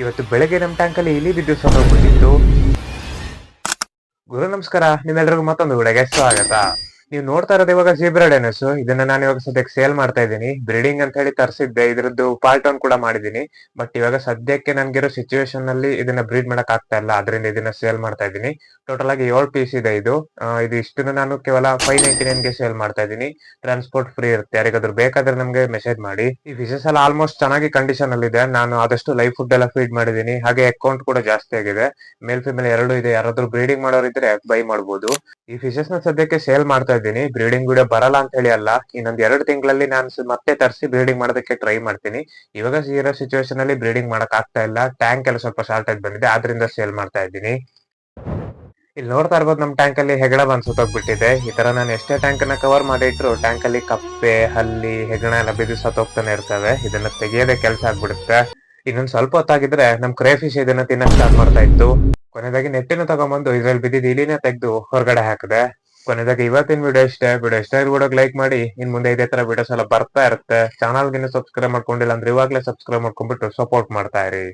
ಇವತ್ತು ಬೆಳಗ್ಗೆ ನಮ್ಮ ಟ್ಯಾಂಕಲ್ಲಿ ಇಲಿ ಬಿದ್ದು ಸತ್ತೋಗ್ಬಿಟ್ಟಿತ್ತು. ಗುರು ನಮಸ್ಕಾರ, ನಿಮ್ಮೆಲ್ರಿಗೂ ಮತ್ತೊಂದು ವಿಡಿಯೋಗೆ ಸ್ವಾಗತ. ನೀವು ನೋಡ್ತಾ ಇರೋದು ಇವಾಗ ಝೀಬ್ರಾ ಡೈನೋಸ್. ಇದನ್ನ ನಾನು ಇವಾಗ ಸದ್ಯಕ್ಕೆ ಸೇಲ್ ಮಾಡ್ತಾ ಇದ್ದೀನಿ. ಬ್ರೀಡಿಂಗ್ ಅಂತ ಹೇಳಿ ತರಿಸಿದ್ದೆ, ಇದ್ರದ್ದು ಪಾರ್ಟ್ 1 ಕೂಡ ಮಾಡಿದೀನಿ. ಬಟ್ ಇವಾಗ ಸದ್ಯಕ್ಕೆ ನನ್ಗಿರೋ ಸಿಚುವೇಶನ್ ನಲ್ಲಿ ಇದನ್ನ ಬ್ರೀಡ್ ಮಾಡಕ್ ಆಗ್ತಾ ಇಲ್ಲ, ಅದರಿಂದ ಇದನ್ನ ಸೇಲ್ ಮಾಡ್ತಾ ಇದ್ದೀನಿ. ಟೋಟಲ್ ಆಗಿ 7 ಪೀಸ್ ಇದೆ ಇದು. ಇದು ಇಷ್ಟನ್ನು ನಾನು ಕೇವಲ 599 ಗೆ ಸೇಲ್ ಮಾಡ್ತಾ ಇದ್ದೀನಿ. ಟ್ರಾನ್ಸ್ಪೋರ್ಟ್ ಫ್ರೀ ಇರುತ್ತೆ. ಯಾರಿಗಾದ್ರೂ ಬೇಕಾದ್ರೆ ನಮ್ಗೆ ಮೆಸೇಜ್ ಮಾಡಿ. ಈ ಫಿಶಸ್ ಎಲ್ಲ ಆಲ್ಮೋಸ್ಟ್ ಚೆನ್ನಾಗಿ ಕಂಡೀಷನ್ ಅಲ್ಲಿ ಇದೆ. ನಾನು ಆದಷ್ಟು ಲೈವ್ ಫುಡ್ ಎಲ್ಲ ಫೀಡ್ ಮಾಡಿದೀನಿ, ಹಾಗೆ ಅಕೌಂಟ್ ಕೂಡ ಜಾಸ್ತಿ ಆಗಿದೆ. ಮೇಲ್ ಫಿಮೇಲ್ ಎರಡು ಇದೆ. ಯಾರಾದ್ರೂ ಬ್ರೀಡಿಂಗ್ ಮಾಡೋರು ಇದ್ರೆ ಬೈ ಮಾಡಬಹುದು. ಈ ಫಿಶಸ್ ನ ಸದ್ಯಕ್ಕೆ ಸೇಲ್ ಮಾಡ್ತಾ ಇದ್ದೀನಿ. ಬ್ರೀಡಿಂಗ್ ವಿಡಿಯೋ ಬರಲ್ಲ ಅಂತ ಹೇಳಿ ಅಲ್ಲ, ಇನ್ನೊಂದ್ 2 ತಿಂಗಳಲ್ಲಿ ನಾನು ಮತ್ತೆ ತರಿಸಿ ಬ್ರೀಡಿಂಗ್ ಮಾಡೋದಕ್ಕೆ ಟ್ರೈ ಮಾಡ್ತೀನಿ. ಇವಾಗ ಇರೋ ಸಿಚುವೇಶನ್ ಅಲ್ಲಿ ಬ್ರೀಡಿಂಗ್ ಮಾಡಕ್ ಆಗ್ತಾ ಇಲ್ಲ. ಟ್ಯಾಂಕ್ ಎಲ್ಲ ಸ್ವಲ್ಪ ಶಾರ್ಟೇಜ್ ಬಂದಿದೆ, ಆದ್ರಿಂದ ಸೇಲ್ ಮಾಡ್ತಾ ಇದ್ದೀನಿ. ಇಲ್ಲಿ ನೋಡ್ತಾ ಇರ್ಬೋದು, ನಮ್ ಟ್ಯಾಂಕ್ ಅಲ್ಲಿ ಹೆಗಣ ಬಂದ್ ಸತ್ತೋಗ್ಬಿಟ್ಟಿದೆ. ಈ ತರ ನಾನು ಎಷ್ಟೇ ಟ್ಯಾಂಕ್ ಅನ್ನ ಕವರ್ ಮಾಡಿಟ್ರು ಟ್ಯಾಂಕ್ ಅಲ್ಲಿ ಕಪ್ಪೆ, ಹಲ್ಲಿ, ಹೆಗಣ ಎಲ್ಲ ಬಿದ್ದು ಸತ್ತೋಗ್ತಾನೆ ಇರ್ತವೆ. ಇದನ್ನ ತೆಗಿಯೋದೇ ಕೆಲಸ ಆಗ್ಬಿಡುತ್ತೆ. ಇನ್ನೊಂದ್ ಸ್ವಲ್ಪ ಹೊತ್ತಾಗಿದ್ರೆ ನಮ್ ಕ್ರೇ ಫಿಶ್ ಇದನ್ನ ತಿನ್ನಕ್ ಸ್ಟಾರ್ಟ್ ಮಾಡ್ತಾ ಇತ್ತು. ಕೊನೆದಾಗಿ ನೆಟ್ಟಿನ ತಗೊಂಡ್ಬಂದು ಇದ್ರಲ್ಲಿ ಬಿದ್ದಿದ್ದು ಇಲಿನ ತೆಗೆದು ಹೊರಗಡೆ ಹಾಕಿದೆ. ಕೊನೆದಾಗಿ ಇವತ್ತಿನ ವಿಡಿಯೋ ಇಷ್ಟ ವಿಡಿಯೋಗೆ ಲೈಕ್ ಮಾಡಿ. ಇನ್ ಮುಂದೆ ಇದೇ ತರ ವಿಡಿಯೋಸ್ ಎಲ್ಲ ಬರ್ತಾ ಇರುತ್ತೆ. ಚಾನಲ್ಗೆ ಸಬ್ಸ್ಕ್ರೈಬ್ ಮಾಡ್ಕೊಂಡಿಲ್ಲ ಅಂದ್ರೆ ಇವಾಗಲೇ ಸಬ್ಸ್ಕ್ರೈಬ್ ಮಾಡ್ಕೊಂಡ್ಬಿಟ್ಟು ಸಪೋರ್ಟ್ ಮಾಡ್ತಾ ಇರಿ.